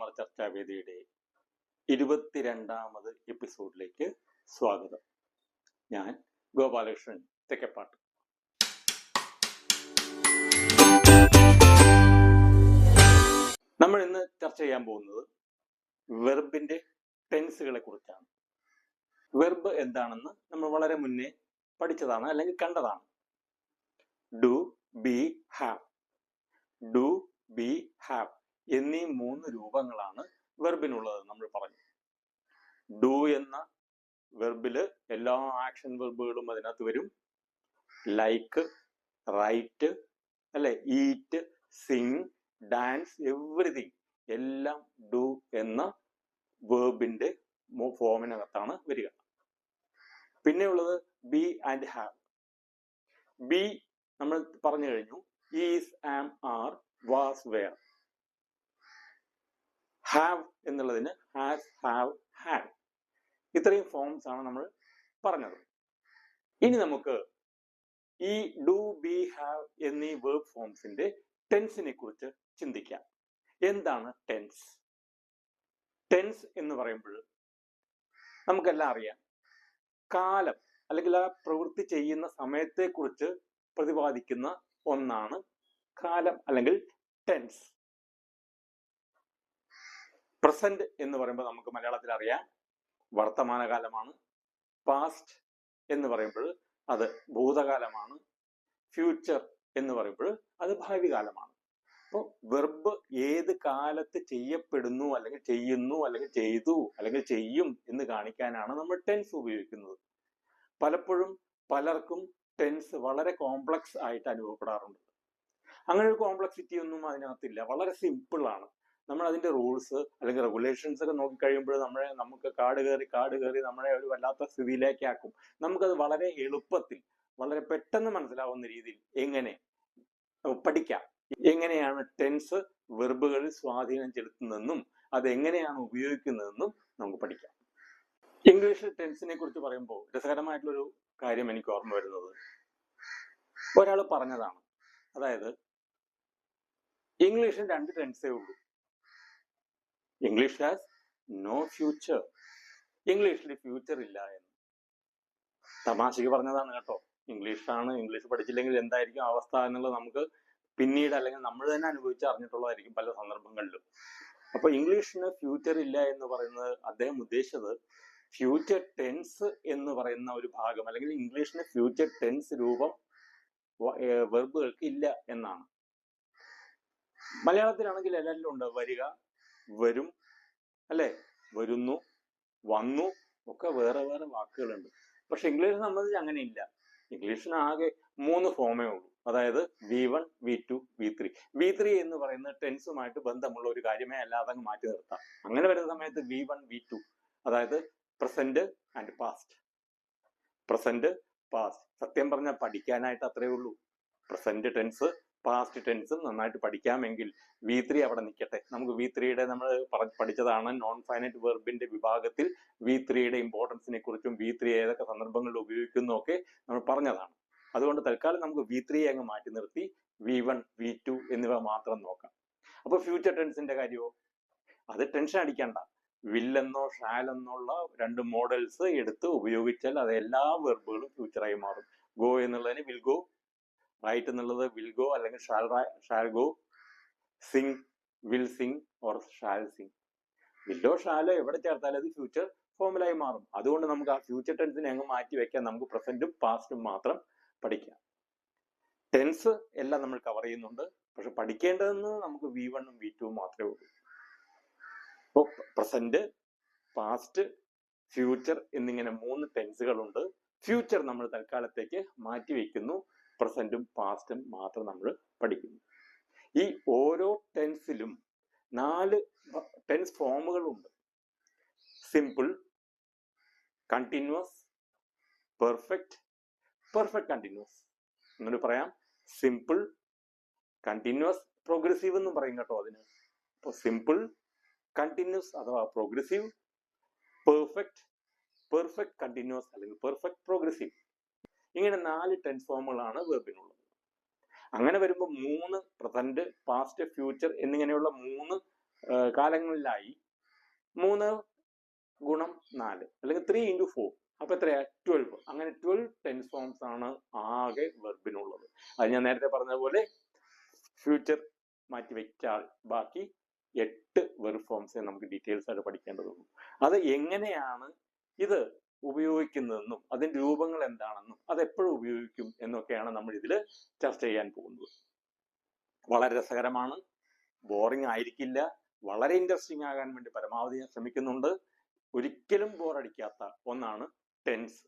Grammar ചർച്ചാവേദിയുടെ 22ാമത് എപ്പിസോഡിലേക്ക് സ്വാഗതം. ഞാൻ ഗോപാലകൃഷ്ണൻ തെക്കേപ്പാട്ട്. നമ്മൾ ഇന്ന് ചർച്ച ചെയ്യാൻ പോകുന്നത് വെർബിന്റെ ടെൻസുകളെ കുറിച്ചാണ്. വെർബ് എന്താണെന്ന് നമ്മൾ വളരെ മുന്നേ പഠിച്ചതാണ് അല്ലെങ്കിൽ കണ്ടതാണ്. Do, be, have. Do, be, have എന്നീ 3 രൂപങ്ങളാണ് വെർബിനുള്ളത് നമ്മൾ പറഞ്ഞു. ഡു എന്ന വെർബില് എല്ലാ ആക്ഷൻ വെർബുകളും അതിനകത്ത് വരും. ലൈക്ക്, റൈറ്റ്, അല്ലെ, ഈറ്റ്, സിങ്, ഡാൻസ്, എവറിതിങ് എല്ലാം ഡു എന്ന വെർബിന്റെ ഫോമിനകത്താണ് വരിക. പിന്നെയുള്ളത് ബി ആൻഡ് ഹാവ്. ബി നമ്മൾ പറഞ്ഞു കഴിഞ്ഞു. Is, am, are, was, were. Have എന്നുള്ളതിന് ഹാസ്, ഹാവ്, ഹാഡ്. ഇത്രയും ഫോംസ് ആണ് നമ്മൾ പറഞ്ഞത്. ഇനി നമുക്ക് ഈ ഡു, ബി, ഹാവ് എന്നീ വേർബ് ഫോംസിന്റെ ടെൻസിനെ കുറിച്ച് ചിന്തിക്കാം. എന്താണ് ടെൻസ്? ടെൻസ് എന്ന് പറയുമ്പോൾ നമുക്കെല്ലാം അറിയാം, കാലം അല്ലെങ്കിൽ ആ പ്രവൃത്തി ചെയ്യുന്ന സമയത്തെ കുറിച്ച് പ്രതിപാദിക്കുന്ന ഒന്നാണ് കാലം അല്ലെങ്കിൽ ടെൻസ്. പ്രസന്റ് എന്ന് പറയുമ്പോൾ നമുക്ക് മലയാളത്തിൽ അറിയാം വർത്തമാനകാലമാണ്. പാസ്റ്റ് എന്ന് പറയുമ്പോൾ അത് ഭൂതകാലമാണ്. ഫ്യൂച്ചർ എന്ന് പറയുമ്പോൾ അത് ഭാവി കാലമാണ്. അപ്പോൾ വെർബ് ഏത് കാലത്ത് ചെയ്യപ്പെടുന്നു അല്ലെങ്കിൽ ചെയ്യുന്നു അല്ലെങ്കിൽ ചെയ്തു അല്ലെങ്കിൽ ചെയ്യും എന്ന് കാണിക്കാനാണ് നമ്മൾ ടെൻസ് ഉപയോഗിക്കുന്നത്. പലപ്പോഴും പലർക്കും ടെൻസ് വളരെ കോംപ്ലക്സ് ആയിട്ട് അനുഭവപ്പെടാറുണ്ട്. അങ്ങനെ ഒരു കോംപ്ലക്സിറ്റി ഒന്നും അതിനകത്തില്ല. വളരെ സിമ്പിൾ ആണ്. നമ്മൾ അതിന്റെ റൂൾസ് അല്ലെങ്കിൽ റെഗുലേഷൻസ് ഒക്കെ നോക്കിക്കഴിയുമ്പോൾ നമുക്ക് കാട് കയറി നമ്മളെ ഒരു വല്ലാത്ത സ്ഥിതിയിലേക്കാക്കും. നമുക്കത് വളരെ എളുപ്പത്തിൽ വളരെ പെട്ടെന്ന് മനസ്സിലാവുന്ന രീതിയിൽ എങ്ങനെ പഠിക്കാം, എങ്ങനെയാണ് ടെൻസ് വെർബുകളിൽ സ്വാധീനം ചെലുത്തുന്നതെന്നും അത് എങ്ങനെയാണ് ഉപയോഗിക്കുന്നതെന്നും നമുക്ക് പഠിക്കാം. ഇംഗ്ലീഷിൽ ടെൻസിനെ കുറിച്ച് പറയുമ്പോൾ രസകരമായിട്ടുള്ളൊരു കാര്യം എനിക്ക് ഓർമ്മ വരുന്നത് ഒരാൾ പറഞ്ഞതാണ്. അതായത് ഇംഗ്ലീഷിൽ 2 ടെൻസേ ഉള്ളൂ. English has no future. ഇംഗ്ലീഷിൽ ഫ്യൂച്ചർ ഇല്ല എന്ന് തമാശക്ക് പറഞ്ഞതാണ് കേട്ടോ. ഇംഗ്ലീഷ് പഠിച്ചില്ലെങ്കിൽ എന്തായിരിക്കും അവസ്ഥ എന്നുള്ളത് നമുക്ക് പിന്നീട് അല്ലെങ്കിൽ നമ്മൾ തന്നെ അനുഭവിച്ച് അറിഞ്ഞിട്ടുള്ളതായിരിക്കും പല സന്ദർഭങ്ങളിലും. അപ്പൊ ഇംഗ്ലീഷിന് ഫ്യൂച്ചർ ഇല്ല എന്ന് പറയുന്നത് അദ്ദേഹം ഉദ്ദേശിച്ചത് ഫ്യൂച്ചർ ടെൻസ് എന്ന് പറയുന്ന ഒരു ഭാഗം അല്ലെങ്കിൽ ഇംഗ്ലീഷിന് ഫ്യൂച്ചർ ടെൻസ് രൂപം വെർബുകൾക്ക് ഇല്ല എന്നാണ്. മലയാളത്തിലാണെങ്കിൽ എല്ലാവരിലും ഉണ്ട് വരിക, വരും, അല്ലെ, വരുന്നു, വന്നു ഒക്കെ വേറെ വേറെ വാക്കുകളുണ്ട്. പക്ഷെ ഇംഗ്ലീഷിനെ സംബന്ധിച്ച് അങ്ങനെ ഇല്ല. ഇംഗ്ലീഷിന് ആകെ 3 ഫോമേ ഉള്ളൂ. അതായത് V1, V2, V3. V3 എന്ന് പറയുന്നത് ടെൻസുമായിട്ട് ബന്ധമുള്ള ഒരു കാര്യമേ അല്ലാതെ അങ്ങ് മാറ്റി നിർത്താം. അങ്ങനെ വരുന്ന സമയത്ത് V1, V2 അതായത് present and past. Present, past. സത്യം പറഞ്ഞാൽ പഠിക്കാനായിട്ട് അത്രേ ഉള്ളൂ. പ്രസന്റ് ടെൻസ് പാസ്റ്റ് ടെൻസും നന്നായിട്ട് പഠിക്കാമെങ്കിൽ V3 അവിടെ നിൽക്കട്ടെ. നമുക്ക് V3യുടെ നമ്മൾ പഠിച്ചതാണ് നോൺ ഫൈനൈറ്റ് വെർബിന്റെ വിഭാഗത്തിൽ V3യുടെ ഇമ്പോർട്ടൻസിനെ കുറിച്ചും V3 ഏതൊക്കെ സന്ദർഭങ്ങളിൽ ഉപയോഗിക്കുന്നു ഒക്കെ നമ്മൾ പറഞ്ഞതാണ്. അതുകൊണ്ട് തൽക്കാലം നമുക്ക് V3 അങ്ങ് മാറ്റി നിർത്തി V1, V2 എന്നിവ മാത്രം നോക്കാം. അപ്പൊ ഫ്യൂച്ചർ ടെൻസിന്റെ കാര്യമോ, അത് ടെൻഷൻ അടിക്കണ്ട. വില്ലെന്നോ ഷാലെന്നുള്ള 2 മോഡൽസ് എടുത്ത് ഉപയോഗിച്ചാൽ അത് എല്ലാ വെർബുകളും ഫ്യൂച്ചറായി മാറും. ഗോ എന്നുള്ളതിന് വിൽ ഗോ, റൈറ്റ് എന്നുള്ളത് വിൽ ഗോ അല്ലെങ്കിൽ shall go, Singh will Singh or shall Singh. Willow shallow എവിടെ ചേർത്താലും അത് ഫ്യൂച്ചർ ഫോമിലായി മാറും. അതുകൊണ്ട് നമുക്ക് ആ ഫ്യൂച്ചർ ടെൻസിനെ അങ്ങ് മാറ്റി വെക്കാൻ നമുക്ക് പ്രസന്റും പാസ്റ്റും മാത്രം പഠിക്കാം. ടെൻസ് എല്ലാം നമ്മൾ കവർ ചെയ്യുന്നുണ്ട്. പക്ഷെ പഠിക്കേണ്ടതെന്ന് നമുക്ക് V1ഉം V2ഉം മാത്രമേ ഉള്ളൂ. അപ്പോൾ പ്രസന്റ്, പാസ്റ്റ്, ഫ്യൂച്ചർ എന്നിങ്ങനെ 3 ടെൻസുകളുണ്ട്. ഫ്യൂച്ചർ നമ്മൾ തൽക്കാലത്തേക്ക് മാറ്റി വെക്കുന്നു. പ്രസന്റും പാസ്റ്റും മാത്രം നമ്മൾ പഠിക്കുന്നു. ഈ ഓരോ ടെൻസിലും 4 ടെൻസ് ഫോമുകളുണ്ട്. Simple, continuous, perfect, perfect continuous എന്നൊരു പറയാം. സിമ്പിൾ, കണ്ടിന്യൂസ്, പ്രോഗ്രസീവ് എന്നും പറയും കേട്ടോ അതിന്. അപ്പോൾ സിമ്പിൾ, കണ്ടിന്യൂസ് അഥവാ പ്രോഗ്രസീവ്, പെർഫെക്റ്റ്, പെർഫെക്റ്റ് കണ്ടിന്യൂസ് അല്ലെങ്കിൽ പെർഫെക്റ്റ് പ്രോഗ്രസീവ്. ഇങ്ങനെ 4 ടെൻസ് ഫോമുകളാണ് വെർബിനുള്ളത്. അങ്ങനെ വരുമ്പോൾ 3 പ്രസന്റ്, പാസ്റ്റ്, ഫ്യൂച്ചർ എന്നിങ്ങനെയുള്ള 3 കാലങ്ങളിലായി 3 ഗുണം 4 അല്ലെങ്കിൽ 3 into 4, അപ്പൊ എത്രയാ 12. അങ്ങനെ 12 ടെൻസ് ഫോംസ് ആണ് ആകെ വെർബിനുള്ളത്. അത് ഞാൻ നേരത്തെ പറഞ്ഞ പോലെ ഫ്യൂച്ചർ മാറ്റി വെച്ചാൽ ബാക്കി 8 വെർബ് ഫോംസേ നമുക്ക് ഡീറ്റെയിൽസ് ആയിട്ട് പഠിക്കേണ്ടതുള്ളൂ. അത് എങ്ങനെയാണ് ഇത് ഉപയോഗിക്കുന്നതെന്നും അതിന്റെ രൂപങ്ങൾ എന്താണെന്നും അത് എപ്പോഴും ഉപയോഗിക്കും എന്നൊക്കെയാണ് നമ്മൾ ഇതിൽ ചർച്ച ചെയ്യാൻ പോകുന്നത്. വളരെ രസകരമാണ്, ബോറിംഗ് ആയിരിക്കില്ല, വളരെ ഇൻട്രസ്റ്റിംഗ് ആകാൻ വേണ്ടി പരമാവധി ഞാൻ ശ്രമിക്കുന്നുണ്ട്. ഒരിക്കലും ബോറടിക്കാത്ത ഒന്നാണ് ടെൻസ്